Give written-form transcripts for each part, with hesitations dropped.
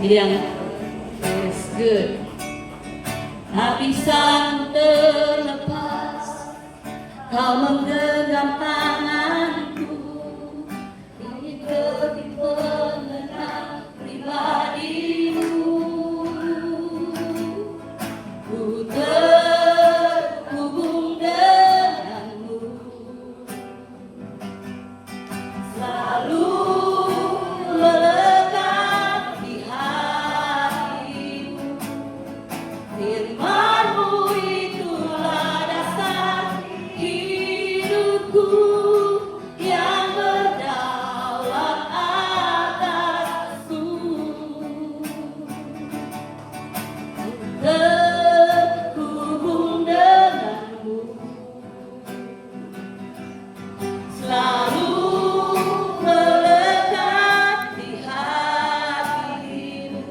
yang is good. Tak bisa terlepas, kau menggenggam tanganku. Ini demi mengenal pribadimu. Ku terhubung denganmu, selalu melekat di hatimu. Firman-Mu itulah dasar hidupku yang berdaulat atasku. Terhubung denganmu, selalu melekat di hatimu.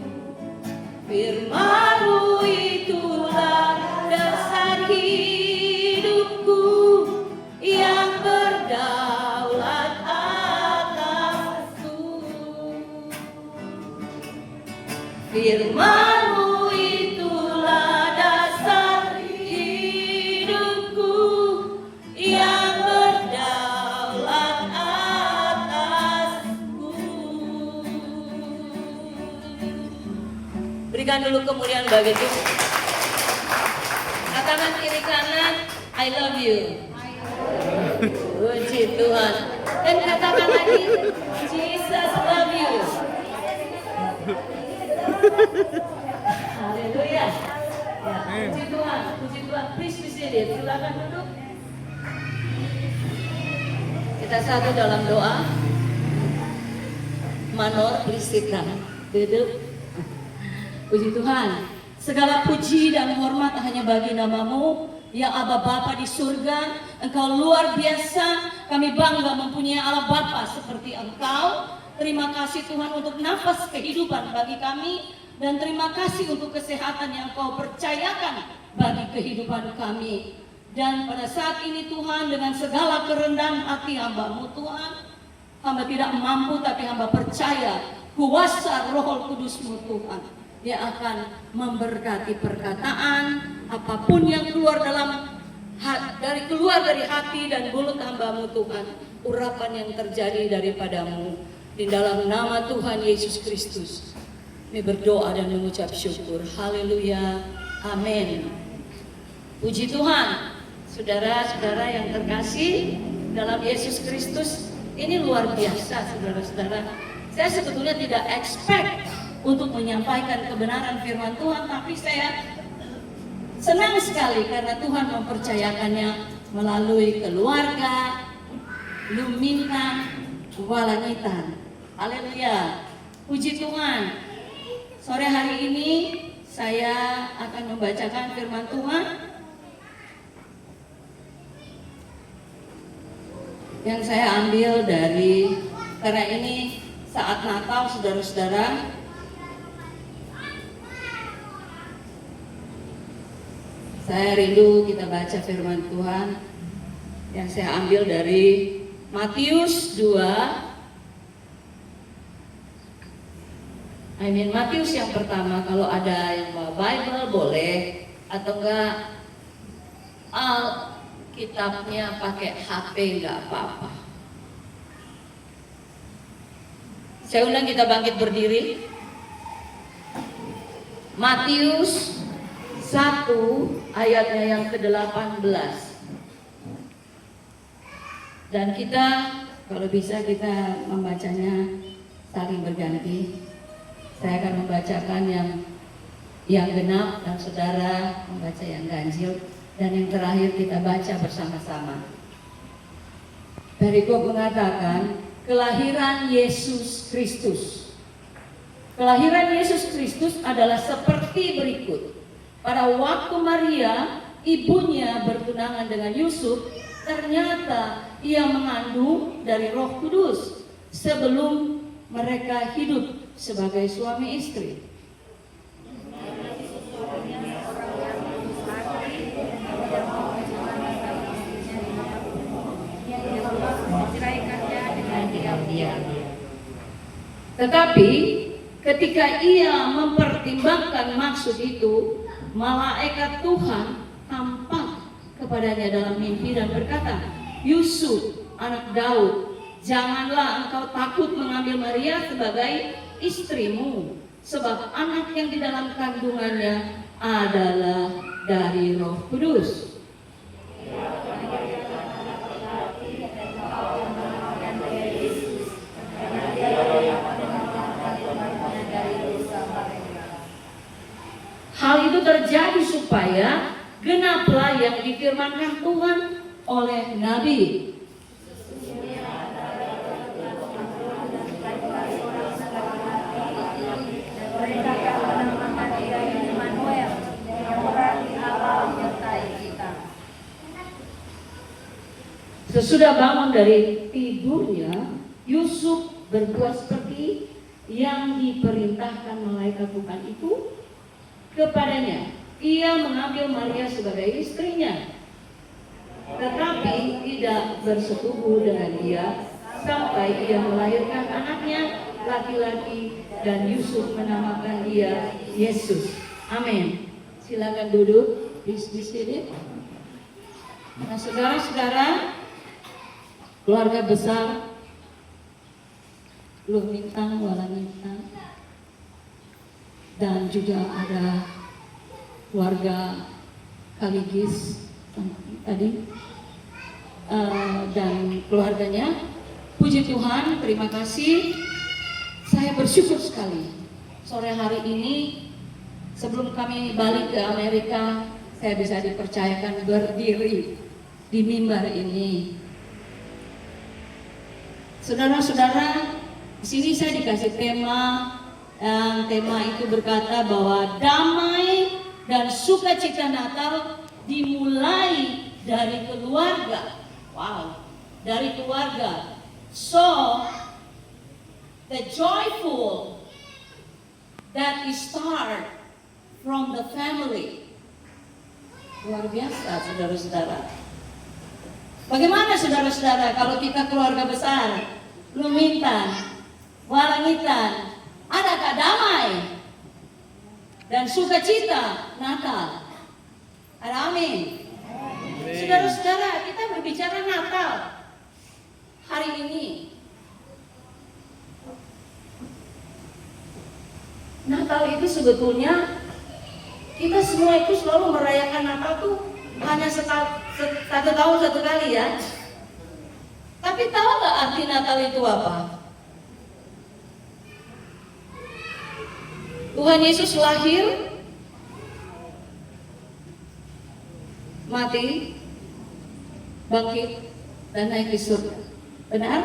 Firman-Mu itulah dasar hidupku yang berdaulat atasku. Firman-Mu itulah dasar hidupku yang berdaulat atasku. Berikan dulu kemuliaan bagi Tuhan. Tangan kiri kanan, I love you. Puji Tuhan. Dan katakan lagi, Jesus love you. Haleluya. Ya, puji Tuhan, puji Tuhan. Please be seated. Silakan duduk. Kita satu dalam doa. Manor, please sit down. Duduk. Puji Tuhan. Segala puji dan hormat hanya bagi nama-Mu, ya Aba Bapa di surga. Engkau luar biasa. Kami bangga mempunyai Allah Bapa seperti Engkau. Terima kasih Tuhan untuk nafas kehidupan bagi kami, dan terima kasih untuk kesehatan yang Engkau percayakan bagi kehidupan kami. Dan pada saat ini Tuhan, dengan segala kerendahan hati hamba-Mu Tuhan, hamba tidak mampu tapi hamba percaya kuasa Roh Kudus-Mu Tuhan, Dia akan memberkati perkataan apapun yang keluar dari hati dan mulut hamba-Mu Tuhan, urapan yang terjadi daripada-Mu. Di dalam nama Tuhan Yesus Kristus kami berdoa dan mengucap syukur. Haleluya, amin. Puji Tuhan. Saudara-saudara yang terkasih dalam Yesus Kristus, ini luar biasa saudara-saudara. Saya sebetulnya tidak expect untuk menyampaikan kebenaran firman Tuhan, tapi saya senang sekali karena Tuhan mempercayakannya melalui keluarga Lumintang Walangitan. Haleluya, puji Tuhan. Sore hari ini saya akan membacakan firman Tuhan yang saya ambil dari, karena ini saat Natal saudara-saudara. Saya rindu kita baca firman Tuhan yang saya ambil dari Matius 2. Matius yang pertama. Kalau ada yang bawa Bible boleh, atau enggak Alkitabnya pakai HP enggak apa-apa. Saya ulang, kita bangkit berdiri. Matius 1 ayatnya yang ke-18. Dan kita kalau bisa kita membacanya saling berganti. Saya akan membacakan yang genap dan saudara membaca yang ganjil, dan yang terakhir kita baca bersama-sama. Perikop mengatakan kelahiran Yesus Kristus. Kelahiran Yesus Kristus adalah seperti berikut. Pada waktu Maria, ibunya bertunangan dengan Yusuf, ternyata ia mengandung dari Roh Kudus sebelum mereka hidup sebagai suami istri. Tetapi Ketika ia mempertimbangkan maksud itu, malaikat Tuhan tampak kepadanya dalam mimpi dan berkata, "Yusuf, anak Daud, janganlah engkau takut mengambil Maria sebagai istrimu, sebab anak yang di dalam kandungannya adalah dari Roh Kudus. Hal itu terjadi supaya genaplah yang difirmankan Tuhan oleh Nabi. Sesudah bangun dari tidurnya, Yusuf berbuat seperti yang diperintahkan malaikat Tuhan itu kepadanya. Ia mengambil Maria sebagai istrinya, tetapi tidak bersetubuh dengan dia sampai ia melahirkan anaknya laki-laki, dan Yusuf menamakan dia Yesus. Amin. Silakan duduk di sini. Nah, saudara-saudara, keluarga besar Lumintang, Walamintang, dan juga ada keluarga Kaligis tadi dan keluarganya. Puji Tuhan, terima kasih. Saya bersyukur sekali sore hari ini sebelum kami balik ke Amerika, saya bisa dipercayakan berdiri di mimbar ini. Saudara-saudara, di sini saya dikasih tema, dan tema itu berkata bahwa damai dan sukacita Natal dimulai dari keluarga. Wow, dari keluarga. So, the joyful that is start from the family. Luar biasa, saudara-saudara. Bagaimana saudara-saudara kalau kita keluarga besar, Lumintang, Walangitan, adakah damai dan sukacita Natal? Ada amin. Saudara-saudara, kita berbicara Natal hari ini. Natal itu sebetulnya kita semua itu selalu merayakan Natal tuh hanya satu tahun satu kali ya. Tapi tahu nggak arti Natal itu apa? Tuhan Yesus lahir, mati, bangkit, dan naik ke surga. Benar?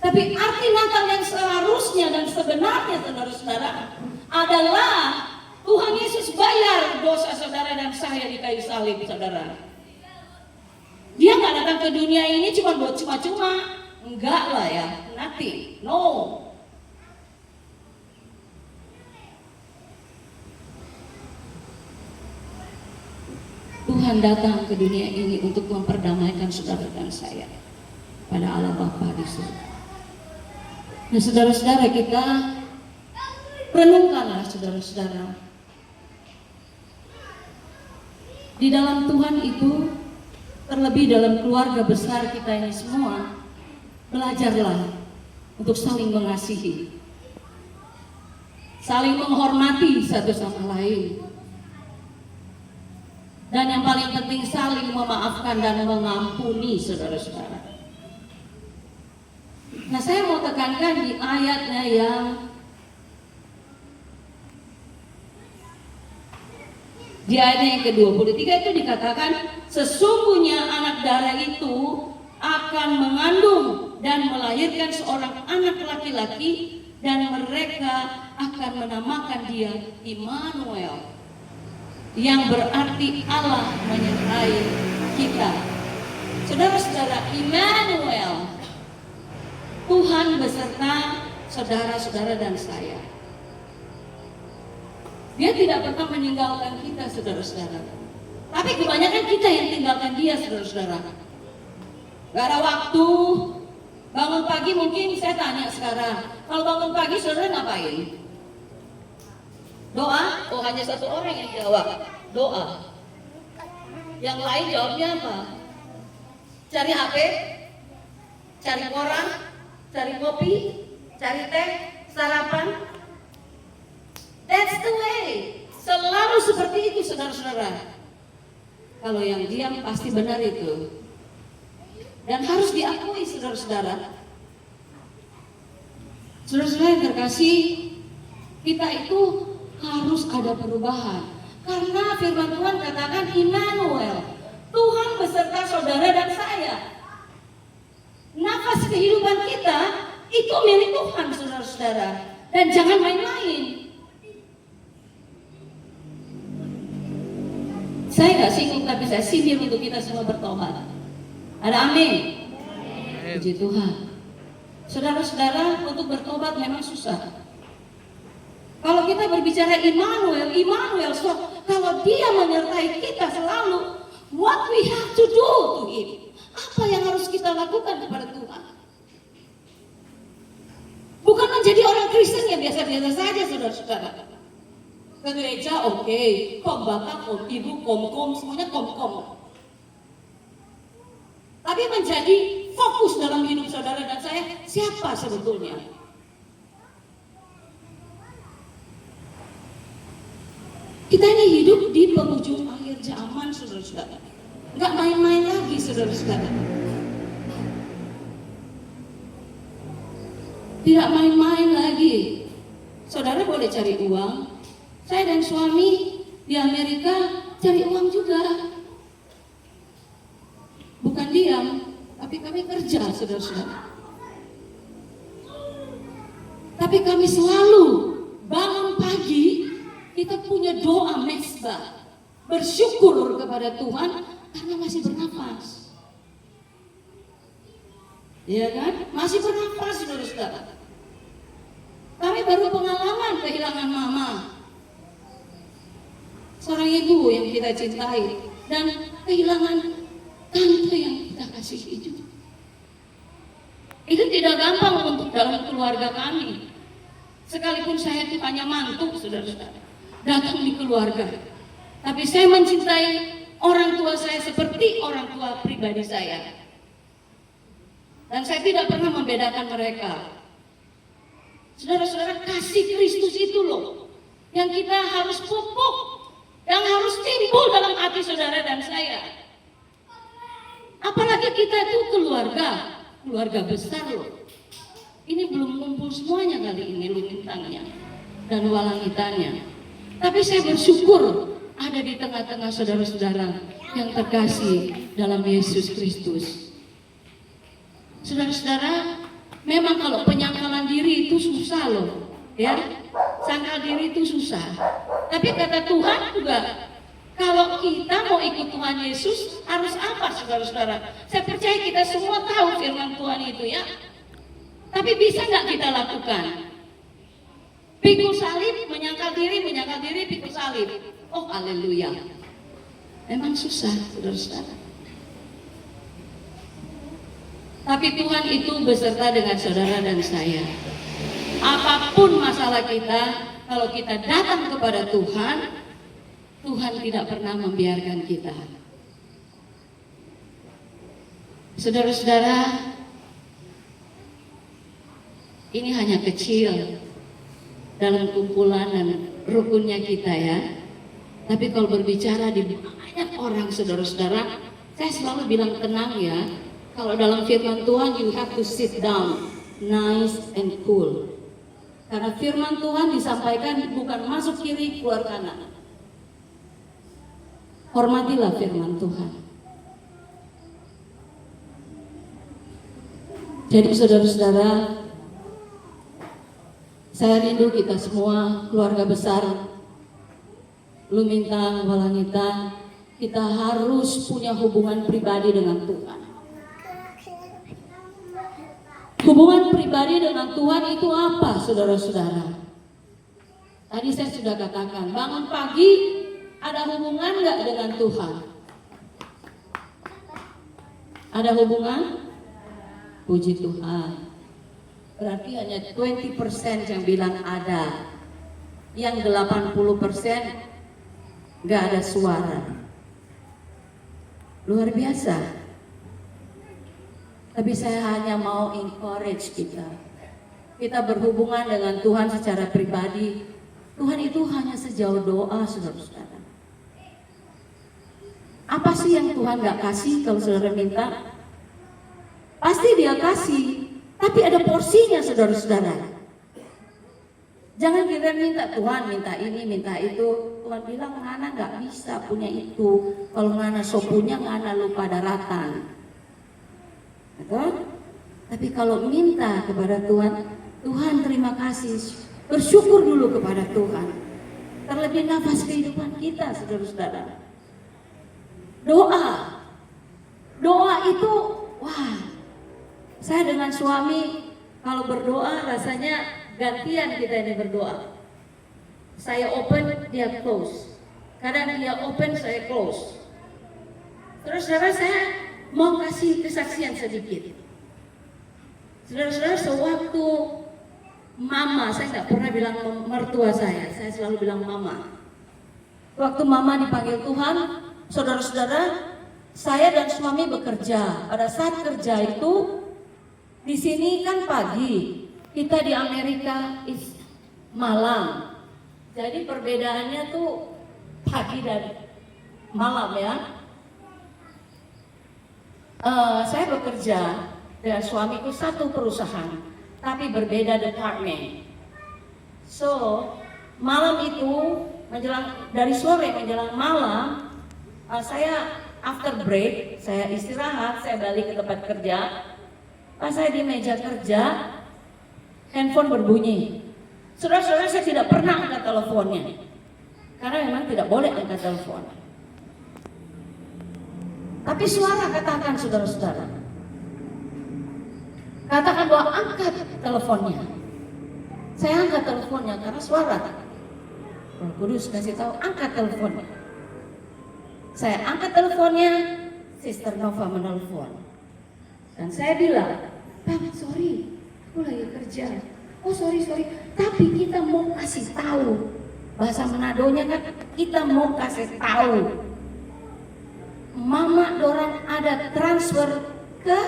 Tapi arti Natal yang seharusnya dan sebenarnya, saudara-saudara, adalah Tuhan Yesus bayar dosa saudara dan saya di kayu salib, saudara. Dia nggak datang ke dunia ini cuma buat cuma-cuma, enggak lah ya, nothing, no. Tuhan datang ke dunia ini untuk memperdamaikan saudara dan saya pada Allah Bapa di surga. Nah, saudara-saudara, kita renungkanlah, saudara-saudara, di dalam Tuhan itu, terlebih dalam keluarga besar kita ini semua, belajarlah untuk saling mengasihi, saling menghormati satu sama lain, dan yang paling penting saling memaafkan dan mengampuni, saudara-saudara. Nah, saya mau tekankan di ayatnya yang di ayat yang ke-23 itu dikatakan, sesungguhnya anak darah itu akan mengandung dan melahirkan seorang anak laki-laki, dan mereka akan menamakan dia Immanuel, yang berarti Allah menyertai kita. Saudara-saudara, Immanuel, Tuhan beserta saudara-saudara dan saya. Dia tidak pernah meninggalkan kita, saudara-saudara. Tapi kebanyakan kita yang tinggalkan dia, saudara-saudara. Gak ada waktu. Bangun pagi, mungkin saya tanya sekarang, kalau bangun pagi saudara ngapain? Doa? Oh, hanya satu orang yang jawab. Doa. Yang lain jawabnya apa? Cari HP? Cari koran? Cari kopi? Cari teh? Sarapan? That's the way. Selalu seperti itu, saudara-saudara. Kalau yang diam pasti benar itu. Dan harus diakui, saudara-saudara. Saudara-saudara yang terkasih, kita itu harus ada perubahan. Karena firman Tuhan katakan Immanuel, Tuhan beserta saudara dan saya. Nafas kehidupan kita itu milik Tuhan, saudara-saudara. Dan jangan main-main. Saya nggak singgung, tapi saya sindir untuk kita semua bertobat. Ada amin? Puji Tuhan. Saudara-saudara, untuk bertobat memang susah. Kalau kita berbicara Immanuel, so, kalau dia menyertai kita selalu, what we have to do to him? Apa yang harus kita lakukan kepada Tuhan? Bukan menjadi orang Kristen yang biasa-biasa saja, saudara-saudara. Ke gereja oke, kom bapak, kom ibu, kom, semuanya kom. Tapi menjadi fokus dalam hidup saudara dan saya, siapa sebetulnya? Kita ini hidup di penghujung akhir zaman, saudara-saudara. Nggak main-main lagi, saudara-saudara. Tidak main-main lagi. Saudara boleh cari uang. Saya dan suami di Amerika cari uang juga. Bukan diam, tapi kami kerja, saudara-saudara. Tapi kami selalu bangun pagi, kita punya doa mezbah, bersyukur kepada Tuhan karena masih bernafas. Ya kan? Masih bernafas, saudara-saudara. Kami baru pengalaman kehilangan mama, seorang ibu yang kita cintai, dan kehilangan tante yang kita kasih itu. Itu tidak gampang untuk dalam keluarga kami. Sekalipun saya itu hanya mantu, saudara-saudara, datang di keluarga. Tapi saya mencintai orang tua saya seperti orang tua pribadi saya. Dan saya tidak pernah membedakan mereka. Saudara-saudara, kasih Kristus itu loh yang kita harus pupuk, yang harus timbul dalam hati saudara dan saya. Apalagi kita itu keluarga besar loh. Ini belum kumpul semuanya kali ini lumintangnya dan walangitannya. Tapi saya bersyukur ada di tengah-tengah saudara-saudara yang terkasih dalam Yesus Kristus. Saudara-saudara, memang kalau penyangkalan diri itu susah loh, ya. Sangkal diri itu susah. Tapi kata Tuhan juga, kalau kita mau ikut Tuhan Yesus, harus apa, saudara-saudara? Saya percaya kita semua tahu firman Tuhan itu, ya. Tapi bisa nggak kita lakukan? Pikul salib, menyangkal diri, pikul salib. Oh, haleluya. Memang susah, saudara-saudara. Tapi Tuhan itu beserta dengan saudara dan saya. Apapun masalah kita, kalau kita datang kepada Tuhan, Tuhan tidak pernah membiarkan kita. Saudara-saudara, ini hanya kecil dalam kumpulan dan rukunnya kita, ya. Tapi kalau berbicara di banyak orang, saudara-saudara, saya selalu bilang tenang, ya. Kalau dalam firman Tuhan, you have to sit down, nice and cool. Karena firman Tuhan disampaikan bukan masuk kiri, keluar kanan. Hormatilah firman Tuhan. Jadi saudara-saudara, saya rindu kita semua, keluarga besar Lumintang, Walangitan, kita harus punya hubungan pribadi dengan Tuhan. Hubungan pribadi dengan Tuhan itu apa, saudara-saudara? Tadi saya sudah katakan, bangun pagi ada hubungan nggak dengan Tuhan? Ada hubungan? Puji Tuhan. Berarti hanya 20% yang bilang ada. yang 80% gak ada suara. Luar biasa. Tapi saya hanya mau encourage kita. Kita berhubungan dengan Tuhan secara pribadi. Tuhan itu hanya sejauh doa, saudara-saudara. Apa sih yang Tuhan gak kasih kalau saudara minta? Pasti Dia kasih, tapi ada porsinya, saudara-saudara. Jangan kira minta Tuhan, minta ini, minta itu. Tuhan bilang ngana gak bisa punya itu. Kalau ngana so punya, ngana lupa daratan. Betul? Tapi kalau minta kepada Tuhan, Tuhan terima kasih. Bersyukur dulu kepada Tuhan. Terlebih nafas kehidupan kita, saudara-saudara. Doa itu, wah, saya dengan suami kalau berdoa rasanya gantian kita ini berdoa. Saya open, dia close. Kadang dia open, saya close. Terus saudara, saya mau kasih kesaksian sedikit. Saudara-saudara, sewaktu mama, saya nggak pernah bilang mertua saya selalu bilang mama. Waktu mama dipanggil Tuhan, saudara-saudara, saya dan suami bekerja. Pada saat kerja itu, di sini kan pagi, kita di Amerika malam. Jadi perbedaannya tuh pagi dan malam ya. Saya bekerja dengan suamiku satu perusahaan, tapi berbeda departemen. So malam itu menjelang dari sore menjelang malam, saya after break, saya istirahat, saya balik ke tempat kerja. Pas saya di meja kerja, handphone berbunyi. Saudara-saudara, saya tidak pernah angkat teleponnya, karena memang tidak boleh angkat telepon. Tapi suara katakan, saudara-saudara, katakan bahwa angkat teleponnya. Saya angkat teleponnya karena suara. Roh Kudus kasih tahu angkat teleponnya. Saya angkat teleponnya, Sister Nova menelpon. Dan saya bilang, Bang, sorry, aku lagi kerja. Oh sorry, tapi kita mau kasih tahu. Bahasa Manadonya kan kita mau kasih tahu. Mama dorang ada transfer ke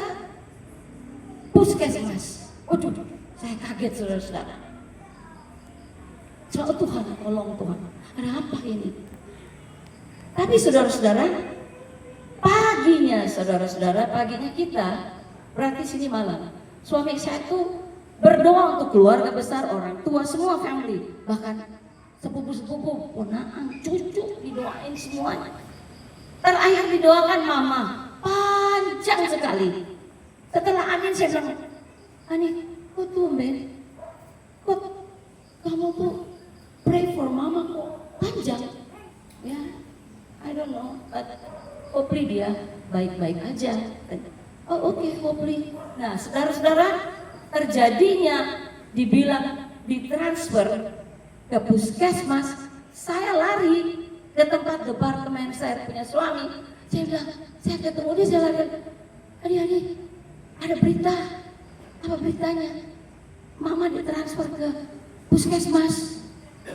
puskesmas. Waduh, saya kaget, saudara-saudara. Soal Tuhan, tolong Tuhan, ada apa ini? Tapi saudara-saudara, paginya kita, berarti sini malam, suami saya tuh berdoa untuk keluarga besar, orang tua, semua family, bahkan sepupu-sepupu, ponaan, cucu, didoain semuanya. Terakhir didoakan mama, panjang sekali. Setelah amin saya bilang, Ani, kok tumben? Kok kamu tuh pray for mama kok panjang? Ya, I don't know, but hopefully dia baik-baik aja. Oh oke, hopefully. Nah, saudara-saudara, terjadinya dibilang ditransfer ke puskesmas, saya lari ke tempat departemen saya punya suami. Saya bilang, saya ketemu dia, saya lari. Adik, ada berita. Apa beritanya? Mama ditransfer ke puskesmas.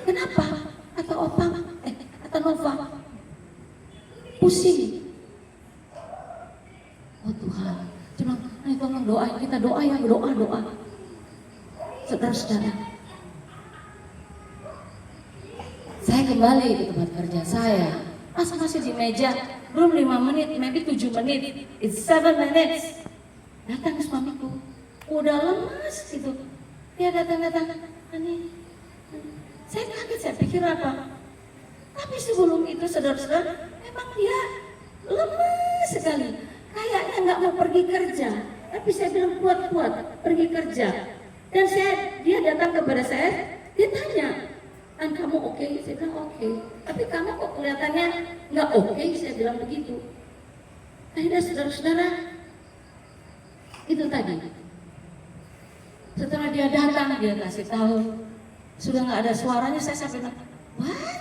Kenapa? Kata Opang, kata Nova, pusing. Oh Tuhan, cuma tolong doain kita, doa ya, doa. Saudara-saudara, saya kembali ke tempat kerja saya. Masih di meja, belum 5 menit, maybe 7 menit, it's 7 minutes. Datang suamiku, udah lemas gitu. Dia datang, Ani. Saya kaget, saya pikir apa? Tapi sebelum itu, saudara-saudara, memang dia lemas sekali. Kayaknya nggak mau pergi kerja. Tapi saya bilang kuat pergi kerja. Dan dia datang kepada saya, dia tanya, An, kamu oke? Saya bilang oke. Tapi kamu kok kelihatannya nggak oke? Saya bilang begitu. Akhirnya saudara-saudara, itu tadi. Setelah dia datang, dia kasih tahu, sudah nggak ada suaranya. Saya sampai bilang, what?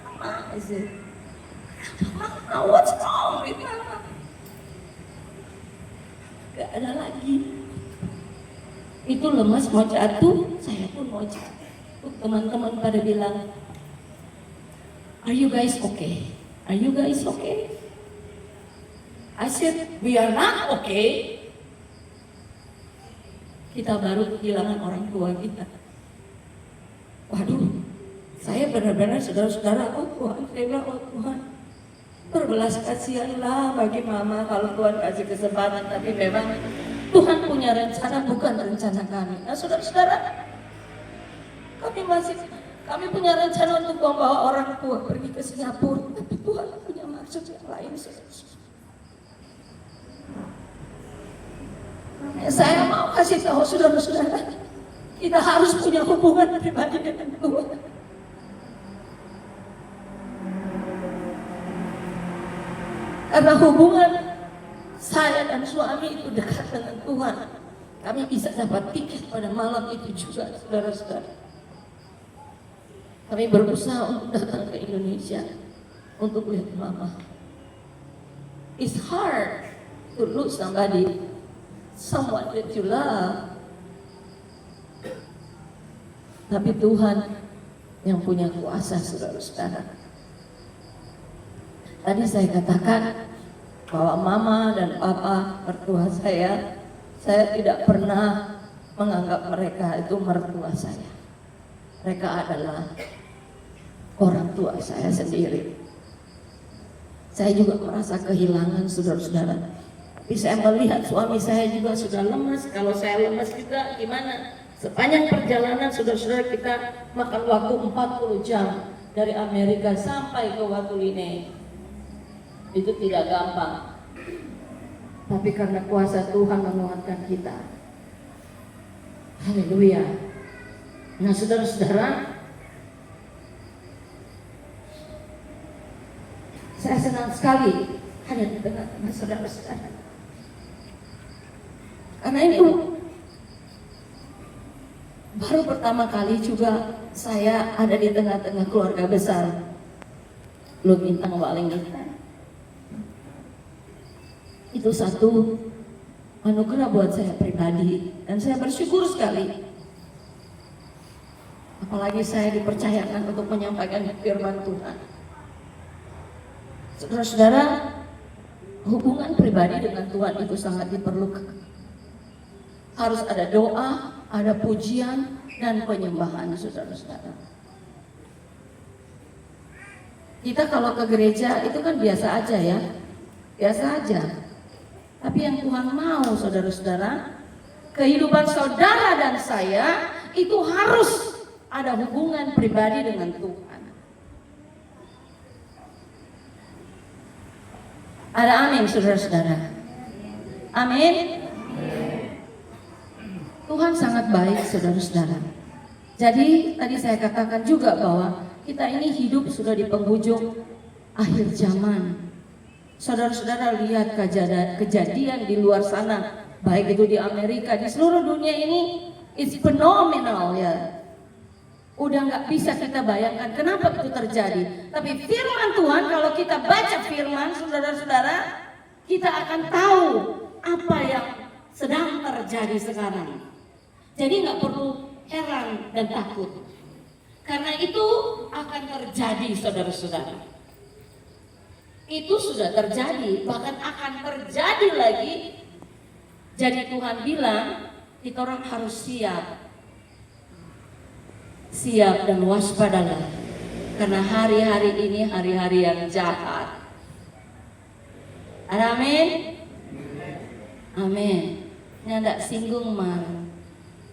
Mama, is it? Mama, what's wrong with Mama? Gak ada lagi. Itu lemas mau jatuh, saya pun mau jatuh. Teman-teman pada bilang, "Are you guys okay? Are you guys okay?" I said, "We are not okay." Kita baru kehilangan orang tua kita. Waduh, saya benar-benar saudara-saudara, oh Tuhan, saya bilang, oh Tuhan, berbelas kasihanlah bagi mama kalau Tuhan kasih kesempatan. Tapi memang Tuhan punya rencana, bukan rencana kami. Nah saudara-saudara, kami punya rencana untuk membawa orang tua pergi ke Singapura. Tapi Tuhan punya maksud yang lain, saudara-saudara. Saya mau kasih tahu saudara-saudara, kita harus punya hubungan pribadi dengan Tuhan. Karena hubungan saya dan suami itu dekat dengan Tuhan, kami bisa dapat tiket pada malam itu juga, saudara-saudara. Kami berusaha untuk datang ke Indonesia untuk lihat mama. It's hard to lose somebody, someone that you love. Tapi Tuhan yang punya kuasa, saudara-saudara. Tadi saya katakan bahwa mama dan papa mertua saya tidak pernah menganggap mereka itu mertua saya. Mereka adalah orang tua saya sendiri. Saya juga merasa kehilangan, saudara-saudara. Tapi saya melihat suami saya juga sudah lemas. Kalau saya lemas juga gimana? Sepanjang perjalanan, saudara-saudara, kita makan waktu 40 jam dari Amerika sampai ke Watuline. Itu tidak gampang. Tapi karena kuasa Tuhan menguatkan kita. Haleluya. Nah saudara-saudara, saya senang sekali ada di tengah-tengah saudara-saudara. Karena ini baru pertama kali juga saya ada di tengah-tengah keluarga besar Lumintang Walengita. Itu satu anugerah buat saya pribadi dan saya bersyukur sekali. Apalagi saya dipercayakan untuk menyampaikan firman Tuhan. Saudara-saudara, hubungan pribadi dengan Tuhan itu sangat diperlukan. Harus ada doa, ada pujian dan penyembahan, saudara-saudara. Kita kalau ke gereja itu kan biasa aja ya, biasa aja. Tapi yang Tuhan mau, saudara-saudara, kehidupan saudara dan saya itu harus ada hubungan pribadi dengan Tuhan. Ada amin, saudara-saudara. Amin. Tuhan sangat baik, saudara-saudara. Jadi tadi saya katakan juga bahwa kita ini hidup sudah di penghujung akhir zaman. Saudara-saudara lihat kejadian di luar sana, baik itu di Amerika, di seluruh dunia ini, it's phenomenal ya. Udah nggak bisa kita bayangkan kenapa itu terjadi. Tapi firman Tuhan, kalau kita baca firman, saudara-saudara, kita akan tahu apa yang sedang terjadi sekarang. Jadi nggak perlu heran dan takut. Karena itu akan terjadi, saudara-saudara. Itu sudah terjadi, bahkan akan terjadi lagi. Jadi Tuhan bilang, kita orang harus siap dan waspadalah. Karena hari-hari ini hari-hari yang jahat. Amin. Amin. Ini ada singgung man.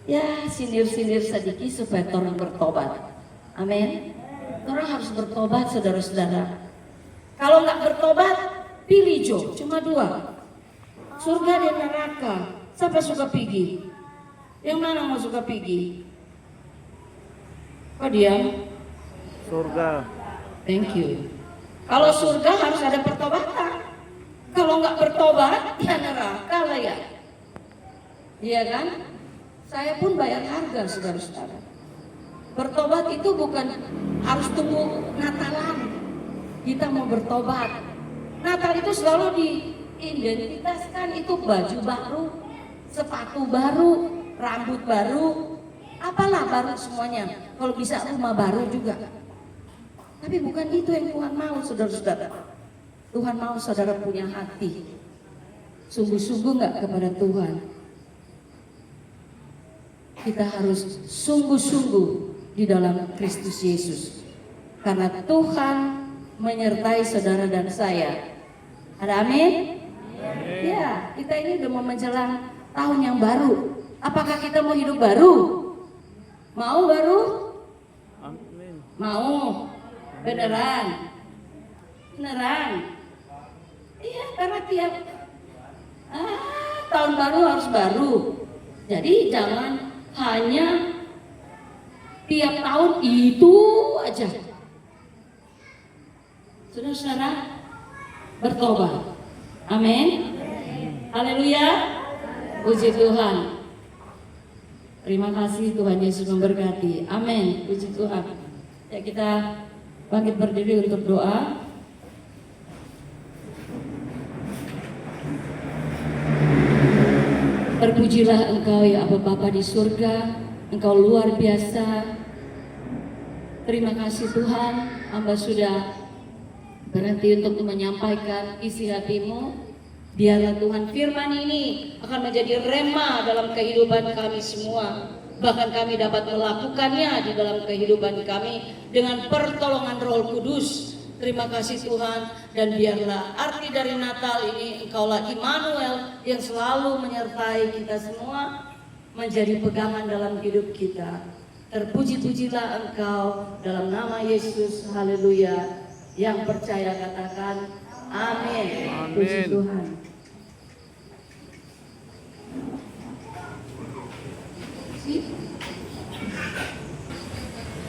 Ya sindir-sindir sedikit supaya orang bertobat. Amin. Orang harus bertobat, saudara-saudara. Kalau nggak bertobat, pilih Jo, cuma dua. Surga dan neraka. Siapa suka pergi? Yang mana mau suka pergi? Kok diam? Surga. Thank you. Kalau surga harus ada pertobatan. Kalau nggak bertobat, ya neraka lah ya. Iya kan? Saya pun bayar harga, saudara-saudara. Bertobat itu bukan harus tunggu Natalan. Kita mau bertobat. Natal itu selalu diidentitaskan itu baju baru, sepatu baru, rambut baru, apalah baru semuanya. Kalau bisa rumah baru juga. Tapi bukan itu yang Tuhan mau, saudara-saudara. Tuhan mau saudara punya hati. Sungguh-sungguh nggak kepada Tuhan. Kita harus sungguh-sungguh di dalam Kristus Yesus. Karena Tuhan menyertai saudara dan saya. Ada amin? Ya, kita ini udah mau menjelang tahun yang baru. Apakah kita mau hidup baru? Mau baru? Amin. Mau? Beneran? Beneran? Iya, karena tiap tahun baru harus baru. Jadi jangan hanya tiap tahun itu aja. Saudara-saudara, bertobat. Amin. Haleluya. Puji Tuhan. Terima kasih, Tuhan Yesus memberkati. Amin. Puji Tuhan. Ya, kita bangkit berdiri untuk doa. Terpujilah Engkau ya Bapa Bapa di surga. Engkau luar biasa. Terima kasih Tuhan, hamba sudah berhenti untuk menyampaikan isi hatimu. Biarlah Tuhan firman ini akan menjadi rema dalam kehidupan kami semua. Bahkan kami dapat melakukannya di dalam kehidupan kami dengan pertolongan Roh Kudus. Terima kasih Tuhan, dan biarlah arti dari Natal ini Engkaulah Immanuel yang selalu menyertai kita semua, menjadi pegangan dalam hidup kita. Terpuji-pujilah Engkau dalam nama Yesus. Haleluya. Yang percaya katakan amin. Puji Tuhan.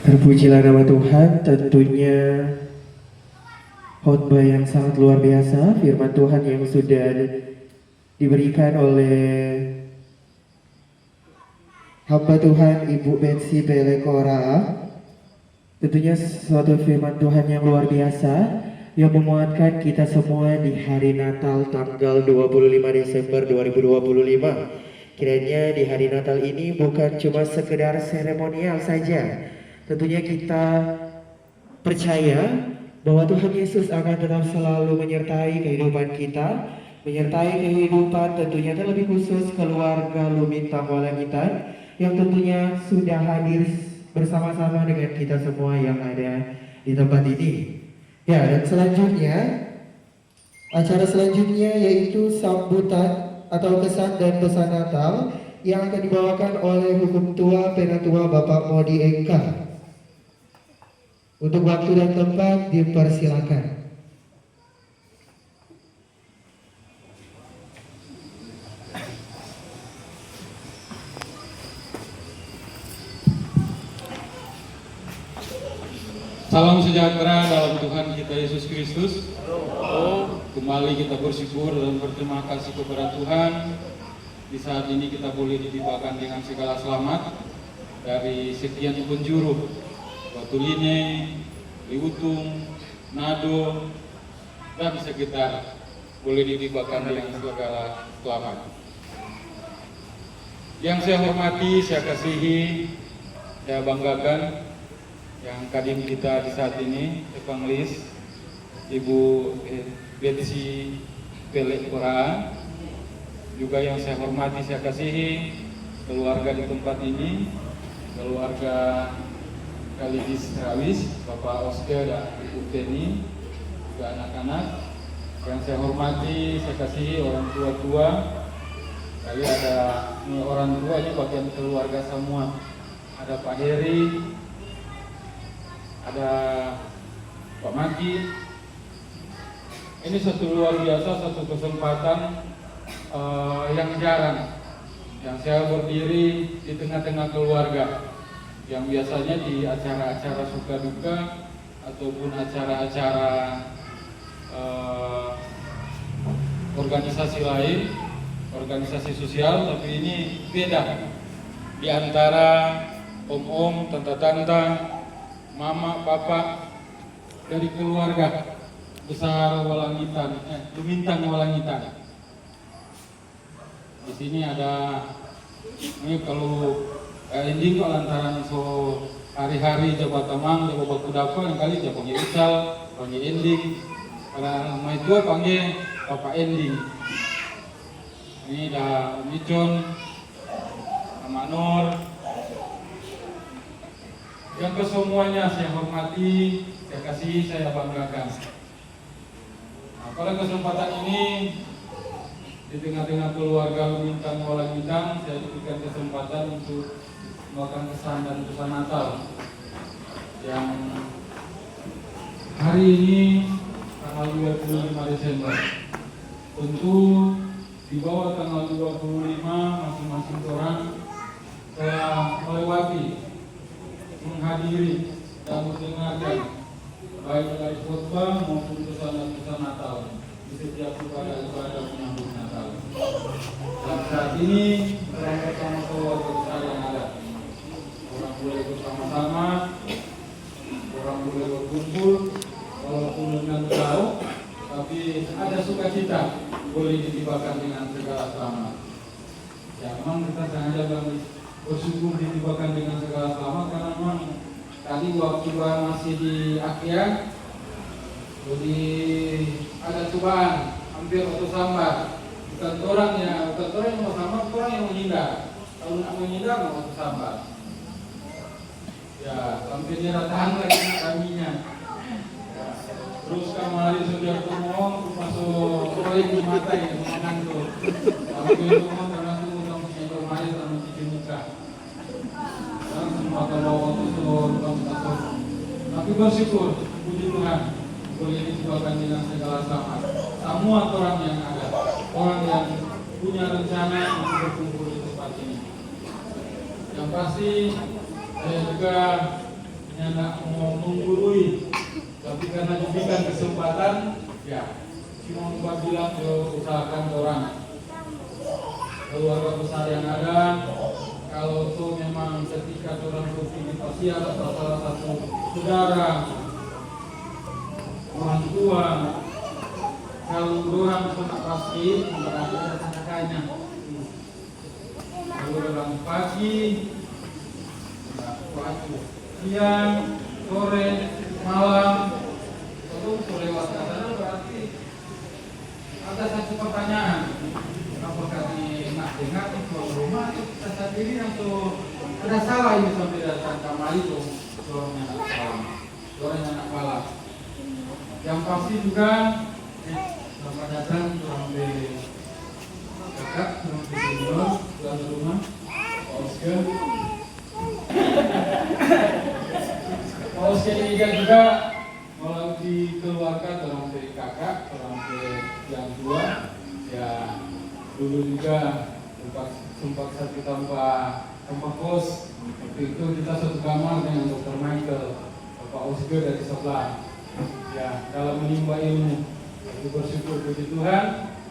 Terpujilah nama Tuhan. Tentunya khotbah yang sangat luar biasa, firman Tuhan yang sudah diberikan oleh hamba Tuhan Ibu Betsy Pelekora. Tentunya suatu firman Tuhan yang luar biasa yang menguatkan kita semua di hari Natal tanggal 25 Desember 2025. Kiranya di hari Natal ini bukan cuma sekedar seremonial saja. Tentunya kita percaya bahwa Tuhan Yesus akan tetap selalu menyertai kehidupan kita, menyertai kehidupan tentunya terlebih khusus keluarga Lumintang Walangitan yang tentunya sudah hadir bersama-sama dengan kita semua yang ada di tempat ini. Ya, dan selanjutnya acara selanjutnya yaitu sambutan atau kesan dan pesan Natal yang akan dibawakan oleh Hukum Tua Penatua Bapak Modi Eka. Untuk waktu dan tempat dipersilakan. Salam sejahtera dalam Tuhan kita Yesus Kristus. Kembali kita bersyukur dan berterima kasih kepada Tuhan. Di saat ini kita boleh ditibakan dengan segala selamat dari sekian penjuru, Batuline, Liutung, Nado, dan sekitar, boleh ditibakan dengan segala selamat. Yang saya hormati, saya kasihi, saya banggakan yang kadim kita di saat ini, Evangelis Ibu Betsy Pelekora. Juga yang saya hormati, saya kasihi keluarga di tempat ini, keluarga Kalidis Rawis, Bapak Oscar dan Ibu Teni, juga anak-anak. Yang saya hormati, saya kasihi orang tua-tua. Kali ada orang tua ini bagian keluarga semua. Ada Pak Heri, ada Pak Maki. Ini satu luar biasa, satu kesempatan yang jarang, yang saya berdiri di tengah-tengah keluarga, yang biasanya di acara-acara suka duka ataupun acara-acara organisasi lain, organisasi sosial, tapi ini beda. Di antara om-om, tante-tante, mama, papa dari keluarga besar Lumintang Walangitan. Di sini ada Ini kalau ending kok lantaran so hari-hari coba tamang, coba baku dapat yang kali coba panggil Ical, panggil ending. Kalau nama itu panggil Bapak Ending. Ini dah Umi John, Mama Nur. Yang kesemuanya saya hormati, saya kasih, saya banggakan. Nah, pada kesempatan ini di tengah-tengah keluarga Bintang Mola Bintang, saya diberikan kesempatan untuk melakukan kesan dan pesan Natal yang hari ini tanggal 25 Desember. Tentu di bawah tanggal 25 masing-masing orang telah melewati, menghadiri dan mendengarkan baik dari khotbah maupun pesan Natal di setiap ibadah menyambut Natal. Dan saat ini orang bersama keluarga besar yang ada, orang boleh bersama-sama, orang boleh berkumpul, walaupun dengan jauh, tapi ada sukacita boleh ditibakan dengan segala selamat. Ya, memang kita sengaja bersyukur ditibakan dengan segala selamat karena memang tadi waktu masih di Akia, jadi ada cobaan hampir waktu sambar. Bukan orang yang mau sambar, orang yang menghindar. Kalau nak menghindar mau waktu sambar. Ya, sampai dia datang lagi kaminya. Ya, terus kemarin sudah ngomong masuk oleh di mata ya mengenang tuh. Kalau itu ngomong karena tuh udah punya kemarin sama cici muka. Dan semua kalau itu masuk. Tapi bersyukur, puji Tuhan, boleh ditibakan dengan segala selamat. Semua orang yang ada, orang yang punya rencana untuk berkumpul di tempat ini. Yang pasti saya juga hendak mau menggurui, tapi karena diberikan kesempatan, ya cuma bilang usahakan orang keluarga besar yang ada. Kalau itu memang ketika orang berpikir ada salah satu saudara, orang tua, kalau orang pernah pasti berarti ada tanda-tanya. Kalau orang pagi, siang, sore, malam, itu lewat sana berarti ada satu pertanyaan. Apakah nak dengar keluar rumah kita sendiri atau ada salah ini sampai datang kamar itu suaranya anak salah, suaranya anak malah. Yang pasti juga selamat datang sampai kakak, sampai senior tuan rumah, Pak Oscar. Pak Oscar ini juga melalui dikeluarkan orang dari kakak, orang dari yang tua, ya. Dulu juga sempat satu tanpa kos. Waktu itu kita satu kamar dengan Dr. Michael, Bapak Oscar dari sebelah. Ya, dalam menimba ilmu, itu bersyukur puji Tuhan,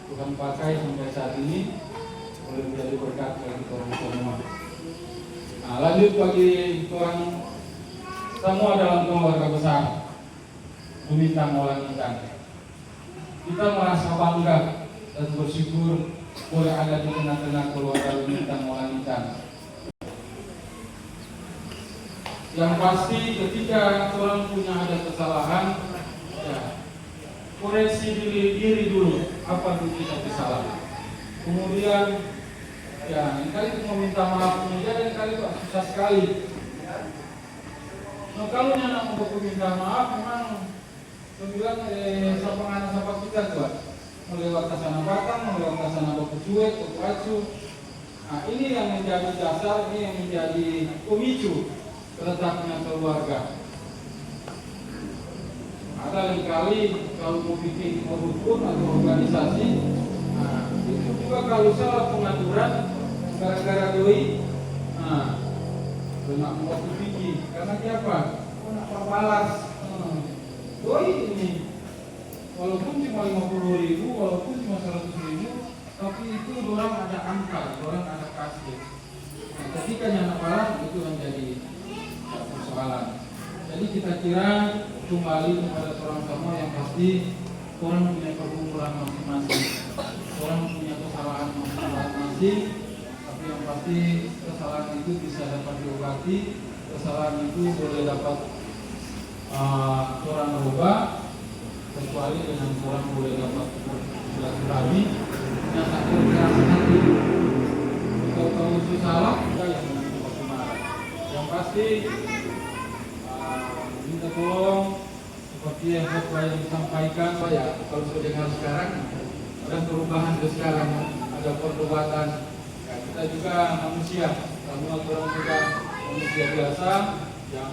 Tuhan pakai sampai saat ini boleh menjadi berkat bagi orang semua. Nah, lanjut bagi orang semua dalam keluarga besar, Bintang Mola Bintang. Kita merasa bangga dan bersyukur boleh ada di tengah-tengah keluarga Bintang Mola Bintang. Yang pasti ketika orang punya ada kesalahan, ya koreksi diri dulu apa yang kita kesalahan. Kemudian ya kali itu meminta maaf kemudian kali itu susah sekali. Nah kalau nak untuk meminta maaf memang bilang sapa kita tuh. Melewat sana batang, melewat sana baku cuek, baku acu. Nah ini yang menjadi dasar, ini yang menjadi pemicu retaknya keluarga. Ada lain kali kalau mau bikin rukun atau organisasi, nah itu juga kalau salah pengaturan gara-gara doi, nah nak mau bikin karena siapa? Nak balas, doi ini. Walaupun cuma 50.000, walaupun cuma 100.000, tapi itu orang ada angka, orang ada kasih. Nah, ketika nyana balas itu menjadi persoalan. Jadi kita kira kembali kepada orang semua yang pasti orang punya pergumulan masing-masing, orang punya kesalahan masing-masing, tapi yang pasti kesalahan itu bisa dapat diobati, kesalahan itu boleh dapat orang rubah, kecuali dengan orang boleh dapat silaturahmi. Yang satu keras hati, kalau kamu salah, kita yang menjadi marah. Yang pasti minta tolong seperti yang saya disampaikan. Ya, kalau sudah dengar sekarang ada perubahan sekarang, ada perdebatan. Ya, kita juga manusia, semua orang juga manusia biasa yang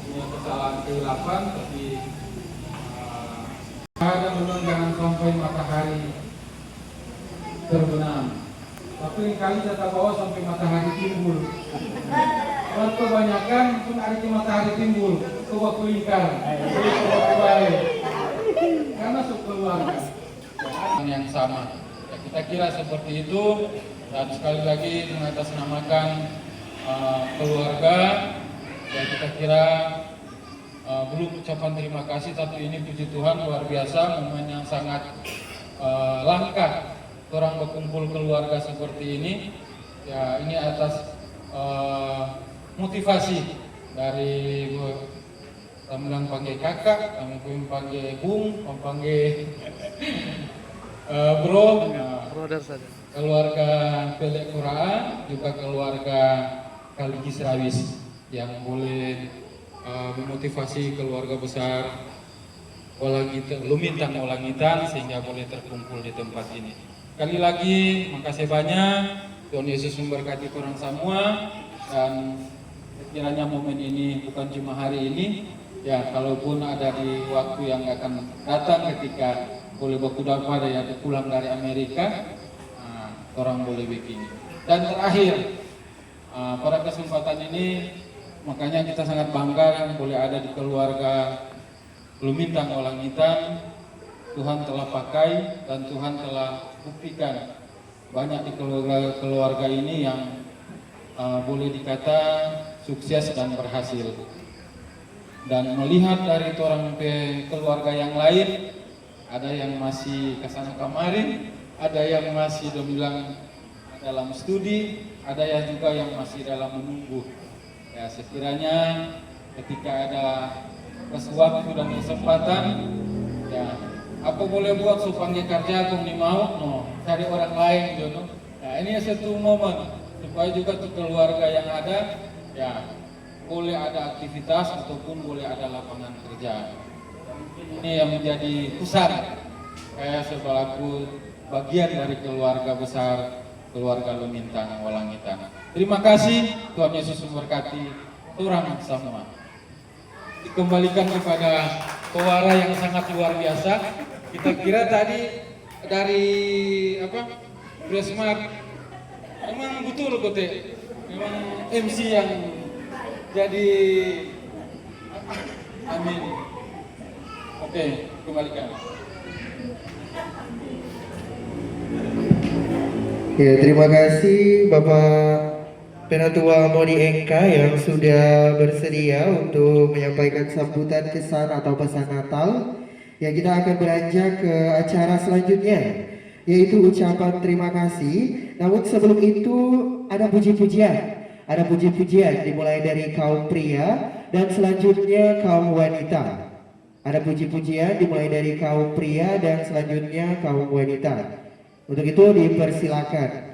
punya kesalahan kehilapan, tapi ada memang jangan sampai matahari terbenam. Tapi kali kita bawa sampai matahari timbul. Kalau kebanyakan pun hari matahari timbul, coba kulingkar, coba kembali. Karena keluarga yang sama. Ya, kita kira seperti itu, dan sekali lagi mengatasnamakan keluarga. Ya, kita kira belum ucapan terima kasih, tapi ini puji Tuhan luar biasa, momen yang sangat langka orang berkumpul keluarga seperti ini. Ya, ini atas motivasi dari kami panggil kakak, kami panggil bung, kami panggil bro, keluarga Pelek Koraa, juga keluarga Kaligis Rawis yang boleh memotivasi keluarga besar Lumintang Olangitan sehingga boleh terkumpul di tempat ini. Sekali lagi, makasih banyak. Tuhan Yesus memberkati orang semua, dan kiranya momen ini bukan cuma hari ini, ya kalaupun ada di waktu yang akan datang ketika boleh berkuda pada yang pulang dari Amerika, orang boleh begini. Dan terakhir, pada kesempatan ini, makanya kita sangat bangga boleh ada di keluarga Lumintang Olangitan. Tuhan telah pakai dan Tuhan telah buktikan banyak di keluarga ini yang boleh dikata sukses dan berhasil. Dan melihat dari orang keluarga yang lain, ada yang masih kesana kemarin, ada yang masih bilang dalam studi, ada yang juga yang masih dalam menunggu. Ya, sekiranya ketika ada waktu dan kesempatan, ya apa boleh buat supaya kerja aku nih mau, cari orang lain gitu. Nah, ini satu momen supaya juga tuh keluarga yang ada, ya boleh ada aktivitas ataupun boleh ada lapangan kerja. Ini yang menjadi pusat saya sebalaku bagian dari keluarga besar keluarga Lumintang Olangitan. Terima kasih, Tuhan Yesus memberkati orang semua. Dikembalikan kepada pewara yang sangat luar biasa. Kita kira tadi dari Presmart memang betul kote, memang MC yang jadi amin. Oke, kembalikan. Ya, terima kasih Bapak Penatua Modi Engka yang sudah bersedia untuk menyampaikan sambutan kesan atau pesan Natal. Ya, kita akan beranjak ke acara selanjutnya, yaitu ucapan terima kasih. Namun sebelum itu ada puji-pujian. Ada puji-pujian dimulai dari kaum pria dan selanjutnya kaum wanita. Ada puji-pujian dimulai dari kaum pria dan selanjutnya kaum wanita. Untuk itu dipersilakan.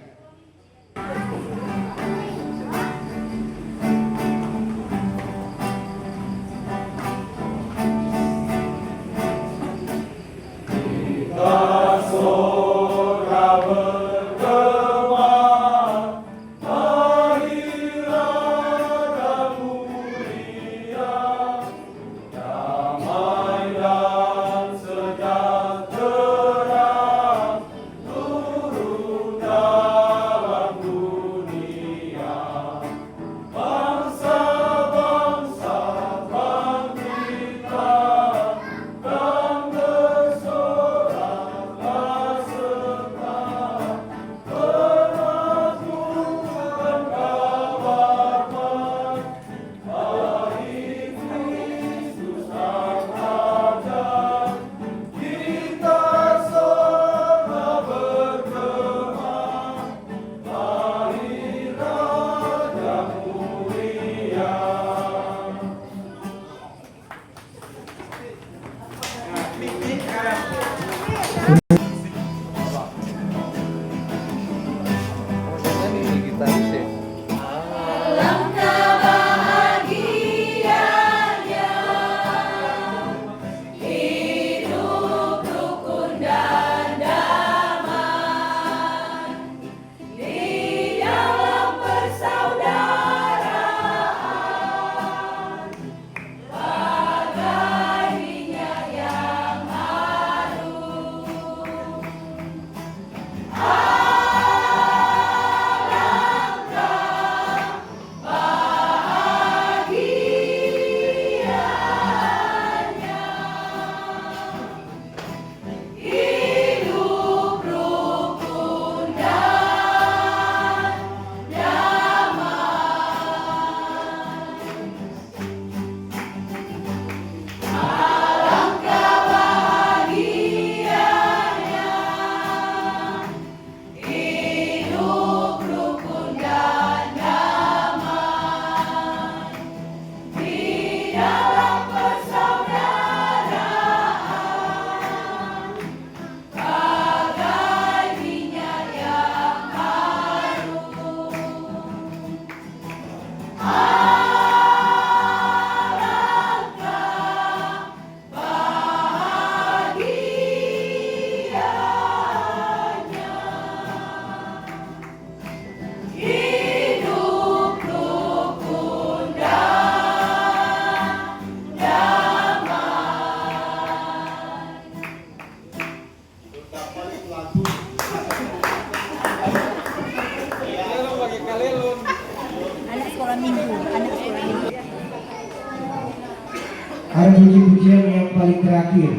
Sejahtera turun minggu, anak sekolah minggu. Ada puji-pujian yang paling terakhir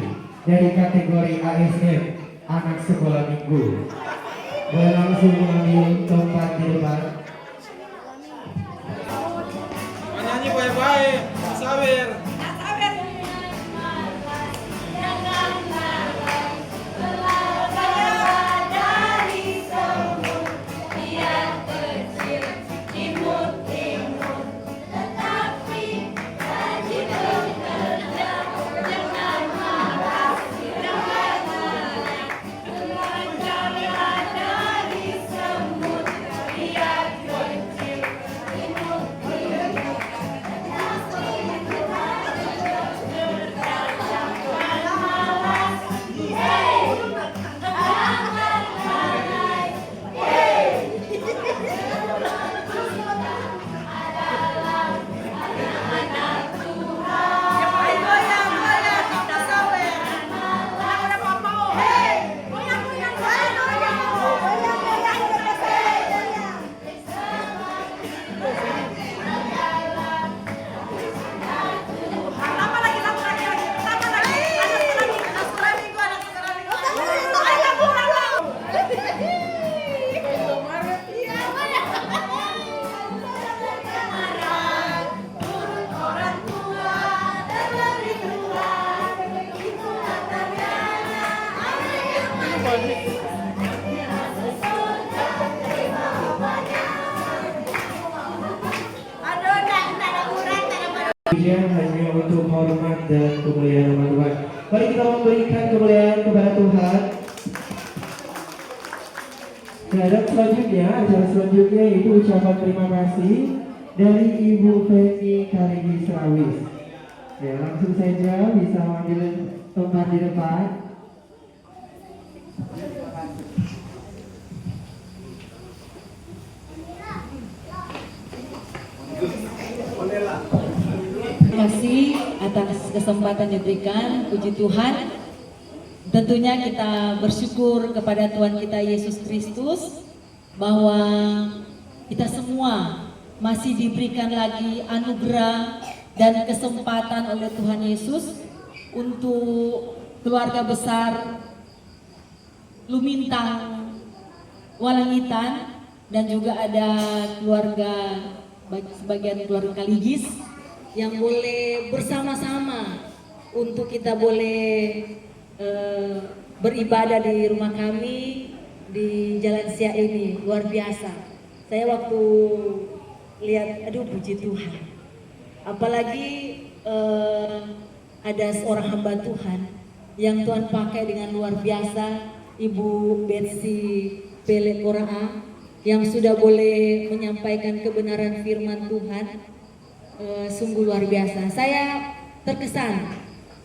dari kategori ASM, anak sekolah minggu. Boleh langsung mengambil tempat di depan. Nyanyi baik-baik, sabar. Pujian hanya untuk hormat dan kemuliaan nama Tuhan. Mari kita memberikan kemuliaan kepada Tuhan. Dan selanjutnya, acara selanjutnya itu ucapan terima kasih dari Ibu Feni Karigi Serawis. Ya, langsung saja bisa mengambil tempat di depan. Terima kasih atas kesempatan diberikan, puji Tuhan. Tentunya kita bersyukur kepada Tuhan kita Yesus Kristus bahwa kita semua masih diberikan lagi anugerah dan kesempatan oleh Tuhan Yesus untuk keluarga besar Lumintang Walangitan, dan juga ada keluarga, sebagian keluarga Kaligis yang boleh bersama-sama untuk kita boleh beribadah di rumah kami di Jalan Siak ini. Luar biasa. Saya waktu lihat, aduh puji Tuhan. Apalagi ada seorang hamba Tuhan yang Tuhan pakai dengan luar biasa, Ibu Betsy Pele Koraa, yang sudah boleh menyampaikan kebenaran firman Tuhan. Sungguh luar biasa. Saya terkesan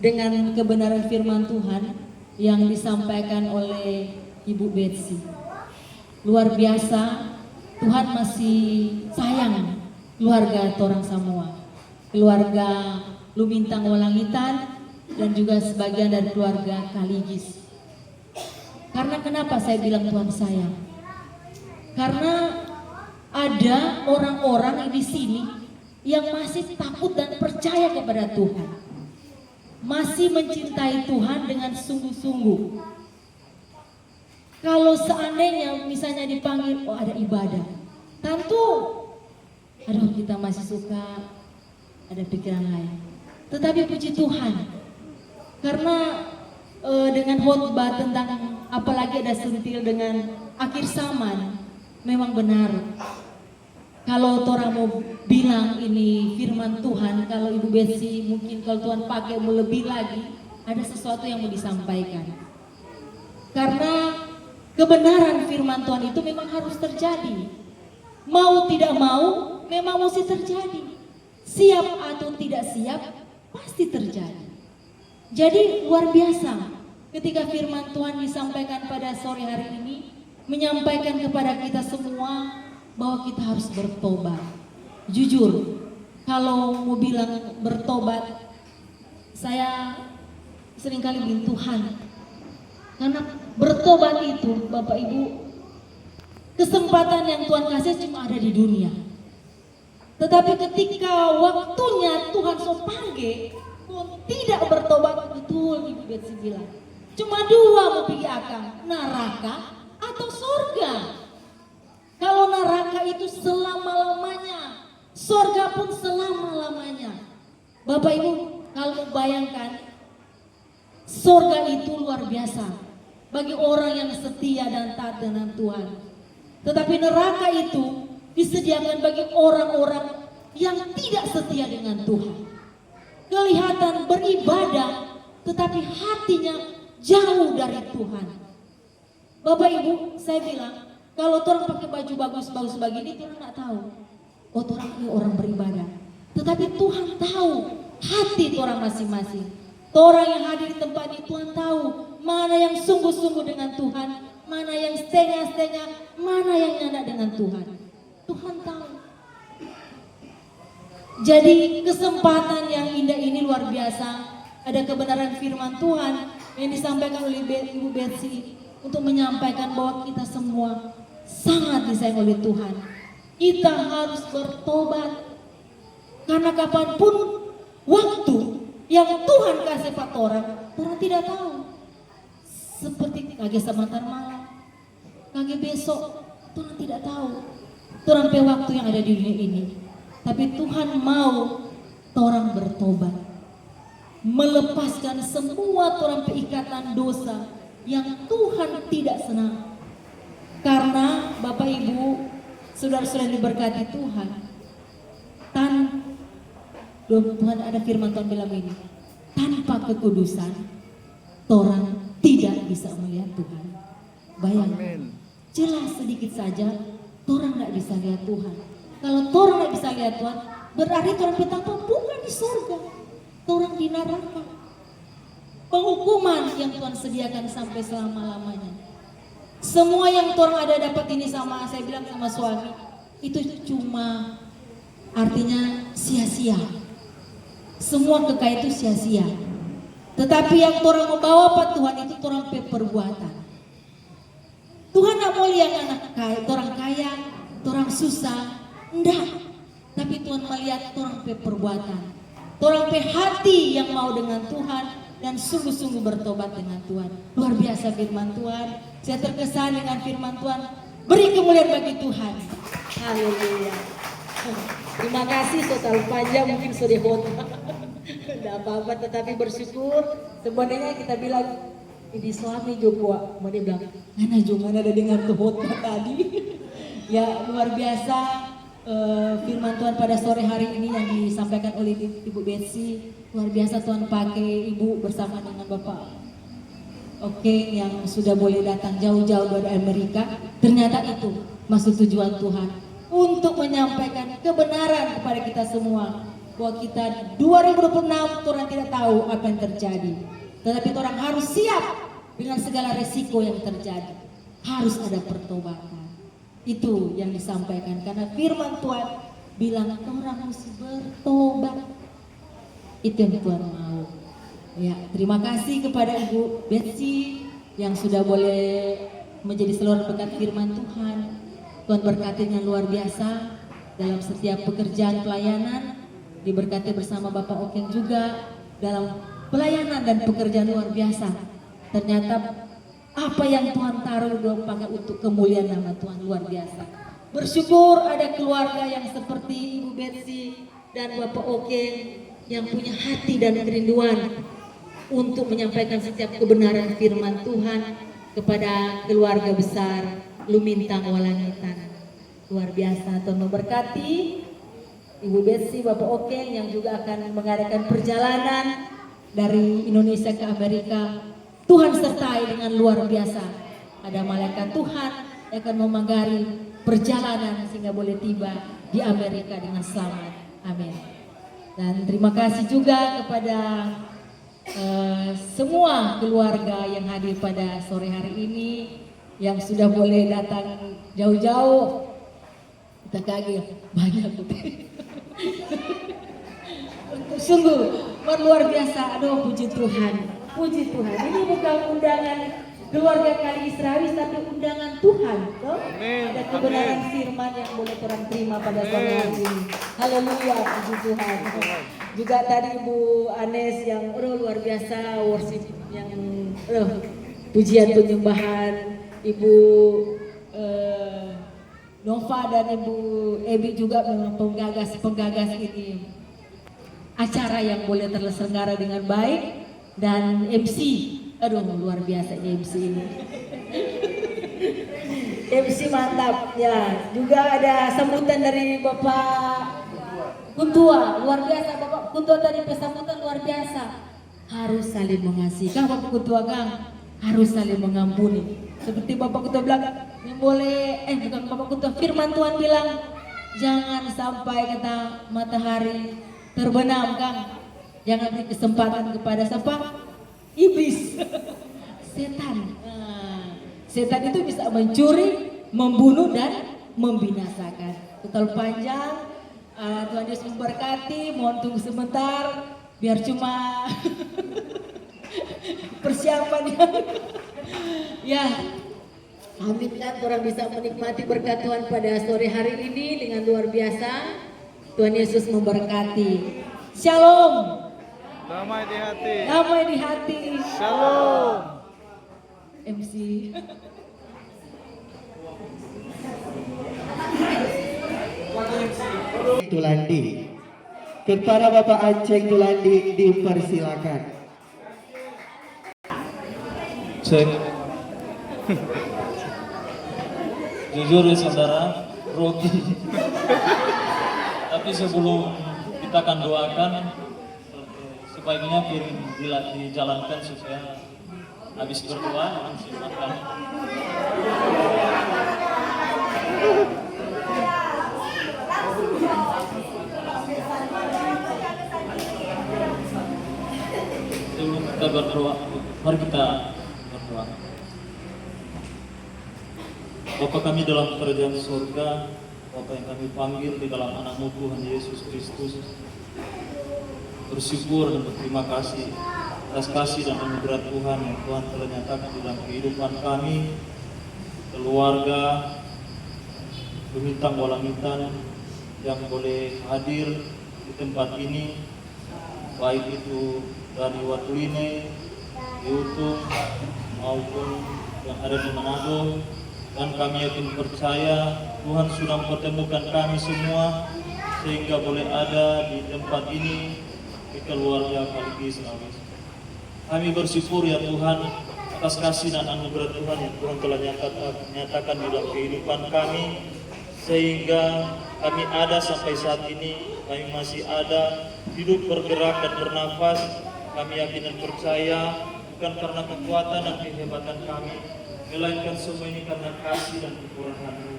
dengan kebenaran firman Tuhan yang disampaikan oleh Ibu Betsy. Luar biasa, Tuhan masih sayang keluarga orang semua, keluarga Lumintang Walangitan, dan juga sebagian dari keluarga Kaligis. Karena kenapa saya bilang Tuhan sayang? Karena ada orang-orang di sini yang masih takut dan percaya kepada Tuhan, masih mencintai Tuhan dengan sungguh-sungguh. Kalau seandainya misalnya dipanggil, oh ada ibadah, tentu aduh kita masih suka ada pikiran lain. Tetapi puji Tuhan, karena dengan khotbah tentang apalagi ada sentil dengan akhir zaman, memang benar. Kalau orang mau bilang ini firman Tuhan, kalau Ibu Betsy mungkin kalau Tuhan pakai mau lebih lagi, ada sesuatu yang mau disampaikan. Karena kebenaran firman Tuhan itu memang harus terjadi. Mau tidak mau, memang mesti terjadi. Siap atau tidak siap, pasti terjadi. Jadi luar biasa ketika firman Tuhan disampaikan pada sore hari ini, menyampaikan kepada kita semua bahwa kita harus bertobat. Jujur, kalau mau bilang bertobat, saya seringkali bilang Tuhan, karena bertobat itu Bapak Ibu, kesempatan yang Tuhan kasih cuma ada di dunia. Tetapi ketika waktunya Tuhan so panggil, kau tidak bertobat, betul Ibu Betsy bilang. Cuma dua mau pergi akang, neraka atau surga. Kalau neraka itu selama-lamanya, surga pun selama-lamanya. Bapak Ibu, kalau bayangkan, surga itu luar biasa bagi orang yang setia dan taat dengan Tuhan. Tetapi neraka itu disediakan bagi orang-orang yang tidak setia dengan Tuhan. Kelihatan beribadah, tetapi hatinya jauh dari Tuhan. Bapak Ibu, saya bilang, kalau orang pakai baju bagus-bagus begini, orang nggak tahu. Oh, orang ini orang beribadah. Tetapi Tuhan tahu hati orang masing-masing. Orang yang hadir di tempat ini, Tuhan tahu mana yang sungguh-sungguh dengan Tuhan, mana yang setengah-setengah, mana yang nyandak dengan Tuhan. Tuhan tahu. Jadi kesempatan yang indah ini luar biasa. Ada kebenaran firman Tuhan yang disampaikan oleh Ibu Betsy untuk menyampaikan bahwa kita semua sangat disayang oleh Tuhan. Kita harus bertobat karena kapanpun waktu yang Tuhan kasih pada orang tidak tahu. Seperti kage sebentar malam, kage besok, Tuhan tidak tahu. Orang pe waktu yang ada di dunia ini. Tapi Tuhan mau orang bertobat, melepaskan semua orang ikatan dosa yang Tuhan tidak senang. Karena Bapak Ibu, saudara-saudara diberkati Tuhan, Tuhan ada firman Tuhan bilang ini, tanpa kekudusan orang tidak bisa melihat Tuhan. Bayangkan, jelas sedikit saja orang tidak bisa lihat Tuhan. Kalau orang tidak bisa lihat Tuhan, berarti orang petapa bukan di surga, orang di neraka. Penghukuman yang Tuhan sediakan sampai selama-lamanya. Semua yang orang ada dapat ini sama, saya bilang sama suami, itu cuma artinya sia-sia. Semua kekayaan itu sia-sia. Tetapi yang orang membawa Pak Tuhan itu orang perbuatan. Tuhan tidak mau lihat anak kaya, orang kaya, orang susah. Enggak, tapi Tuhan melihat orang pe perbuatan, orang pe hati yang mau dengan Tuhan dan sungguh-sungguh bertobat dengan Tuhan. Luar biasa firman Tuhan. Saya terkesan dengan firman Tuhan. Beri kemuliaan bagi Tuhan. Haleluya. Terima kasih total panjang mungkin sudah hot. Tidak apa-apa, tetapi bersyukur. Sebenarnya kita bilang ini suami juga, mau dia bilang, mana juga ada dengar tuh hot tadi. Ya luar biasa. Firman Tuhan pada sore hari ini yang disampaikan oleh Ibu Betsy, luar biasa Tuhan pakai Ibu bersama dengan Bapak Oke yang sudah boleh datang jauh-jauh dari Amerika. Ternyata itu maksud tujuan Tuhan untuk menyampaikan kebenaran kepada kita semua bahwa kita 2026 orang tidak tahu apa yang terjadi, tetapi orang harus siap dengan segala resiko yang terjadi. Harus ada pertobatan. Itu yang disampaikan karena firman Tuhan bilang orang harus bertobat. Itu yang Tuhan mau. Ya, terima kasih kepada Ibu Betsy yang sudah boleh menjadi seluruh pekan firman Tuhan. Tuhan berkatinya luar biasa dalam setiap pekerjaan pelayanan. Diberkati bersama Bapak Okeng juga dalam pelayanan dan pekerjaan luar biasa. Ternyata apa yang Tuhan taruh dalam pakai untuk kemuliaan nama Tuhan luar biasa. Bersyukur ada keluarga yang seperti Ibu Betsy dan Bapak Okeng yang punya hati dan kerinduan untuk menyampaikan setiap kebenaran firman Tuhan kepada keluarga besar Lumintang Walangitan. Luar biasa. Tuhan memberkati Ibu Betsy, Bapak Okeng yang juga akan mengadakan perjalanan dari Indonesia ke Amerika. Tuhan sertai dengan luar biasa. Ada malaikat Tuhan yang akan memagari perjalanan sehingga boleh tiba di Amerika dengan selamat. Amin. Dan terima kasih juga kepada semua keluarga yang hadir pada sore hari ini, yang sudah boleh datang jauh-jauh. Kita kaget banyak. Sungguh luar biasa. Aduh, puji Tuhan. Puji Tuhan. Ini bukan undangan keluarga Kali Israwi, tapi undangan Tuhan. Toh? Amin. Ada kebenaran firman yang boleh orang terima pada sore hari ini. Haleluya, puji Tuhan. Juga tadi Ibu Anes yang luar biasa worship yang pujian penyembahan. Ibu Nova dan Ibu Ebi juga memang penggagas ini acara yang boleh terselenggara dengan baik, dan MC, luar biasa MC ini. MC mantap ya. Juga ada sambutan dari Bapak Kuntua, luar biasa. Bapak Kuntua tadi sambutan luar biasa. Harus saling mengasihi. Kang Bapak Kuntua Kang, harus saling mengampuni. Seperti Bapak Kuntua bilang, yang boleh bukan Bapak Kuntua, firman Tuhan bilang, jangan sampai kata matahari terbenam Kang. Jangan beri kesempatan kepada siapa? Iblis. Setan. Setan itu bisa mencuri, membunuh dan membinasakan. Total panjang. Tuhan Yesus memberkati. Mohon tunggu sebentar biar cuma persiapan ya. Amin kan orang bisa menikmati berkat Tuhan pada sore hari ini dengan luar biasa. Tuhan Yesus memberkati. Shalom. Damai di hati. Damai di hati. Shalom. MC. Tulandi. Kepada Bapak Aceh Tulandi dipersilakan. Cek. Jujur ya saudara, Rogi. Tapi sebelum kita akan doakan, sebaiknya dijalankan supaya habis berdoa langsung makan. Sebelum kita berdoa, mari kita berdoa. Bapa kami dalam kerajaan surga, Bapa yang kami panggil di dalam anak-Mu Tuhan Yesus Kristus, bersyukur dan berterima kasih atas kasih dan anugerah Tuhan yang Tuhan telah nyatakan dalam kehidupan kami, keluarga, bintang walamitan yang boleh hadir di tempat ini, baik itu dari Watuline, Diutung, maupun yang ada di Manado. Dan kami yakin percaya Tuhan sudah mempertemukan kami semua sehingga boleh ada di tempat ini di keluarga Kali Israwi. Kami bersyukur ya Tuhan atas kasih dan anugerah Tuhan yang Tuhan telah nyatakan di dalam kehidupan kami, sehingga kami ada sampai saat ini. Kami masih ada, hidup, bergerak dan bernafas. Kami yakin dan percaya bukan karena kekuatan dan kehebatan kami, melainkan semua ini karena kasih dan kemurahan-Mu.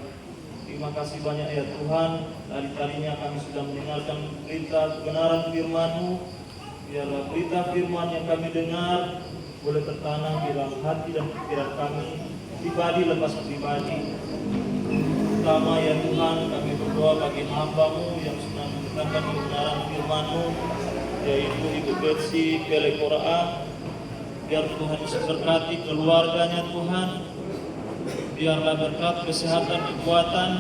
Terima kasih banyak ya Tuhan, dari tadinya kami sudah mendengarkan berita kebenaran firman-Mu. Biarlah berita firman yang kami dengar boleh tertanam di dalam hati dan pikiran kami, pribadi lepas pribadi. Pertama ya Tuhan, kami berdoa bagi hamba-Mu yang sudah mendengarkan kebenaran firman-Mu, yaitu Ibu Betsy Pelekora. Biar Tuhan Yesus berkati keluarganya Tuhan. Biarlah berkat kesehatan, kekuatan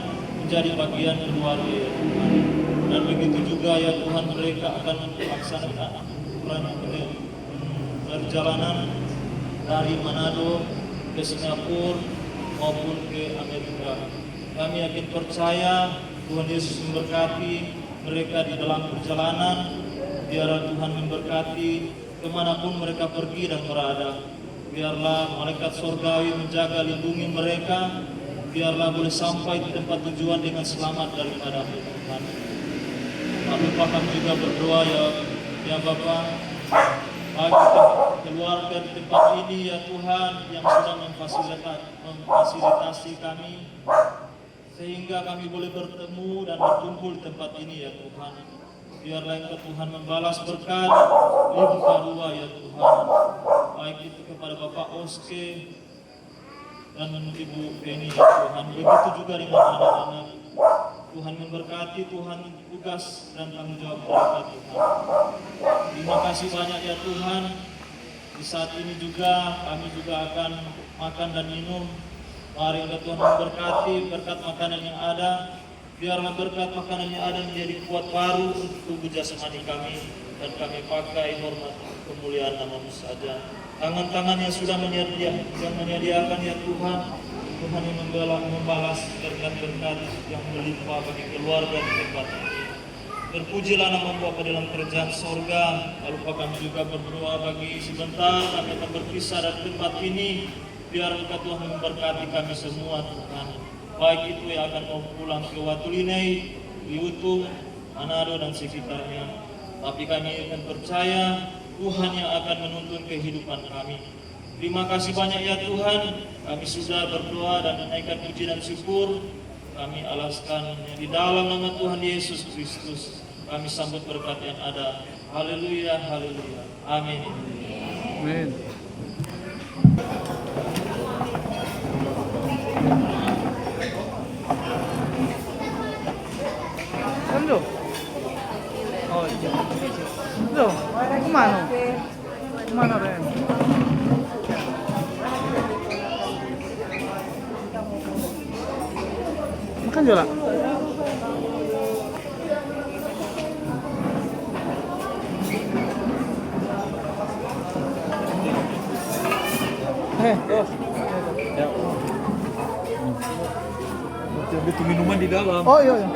menjadi bagian keluarga ya Tuhan. Dan begitu juga ya Tuhan, mereka akan melaksanakan perjalanan dari Manado ke Singapura maupun ke Amerika. Kami yakin percaya Tuhan Yesus memberkati mereka di dalam perjalanan. Biarlah Tuhan memberkati kemanapun mereka pergi dan berada. Biarlah malaikat surgawi menjaga lindungi mereka. Biarlah boleh sampai di tempat tujuan dengan selamat daripada Tuhan. Lalu kami juga berdoa ya Bapa, bagi keluarga di tempat ini ya Tuhan yang sudah memfasilitasi kami, sehingga kami boleh bertemu dan berkumpul di tempat ini ya Tuhan. Biarlah Engkau Tuhan membalas berkat limpah ruah ya Tuhan, baik itu kepada Bapak Oske dan Ibu Penny ya Tuhan. Begitu juga dengan anak-anak. Tuhan memberkati, Tuhan tugas dan tanggung jawab mereka Tuhan. Terima kasih banyak ya Tuhan. Di saat ini juga kami juga akan makan dan minum. Mari engkau Tuhan memberkati berkat makanan yang ada. Biarlah berkat makanan yang ada menjadi kuat baru untuk tubuh jasmani kami. Dan kami pakai hormat kemuliaan nama-Mu saja. Tangan-tangan yang sudah menyediakan ya Tuhan. Tuhan yang membalas berkat-berkat yang melimpah bagi keluarga di tempat ini. Terpujilah nama Bapa dalam kerajaan sorga. Lalu kami juga berdoa bagi sebentar kami akan berpisah dari tempat ini. Biar Engkau Tuhan memberkati kami semua Tuhan. Baik itu yang akan mau pulang ke Watulinei, Liutung, Manado dan sekitarnya. Tapi kami akan percaya Tuhan yang akan menuntun kehidupan kami. Terima kasih banyak ya Tuhan. Kami sudah berdoa dan menaikkan puji dan syukur. Kami alaskan di dalam nama Tuhan Yesus Kristus. Kami sambut berkat yang ada. Haleluya, haleluya. Amin. Amin. Sando? Oh iya. Sando, kemana? Kemana Ren? Makan Jola? Oh. Ya. Itu minuman di dalam. Oh iya. Iya.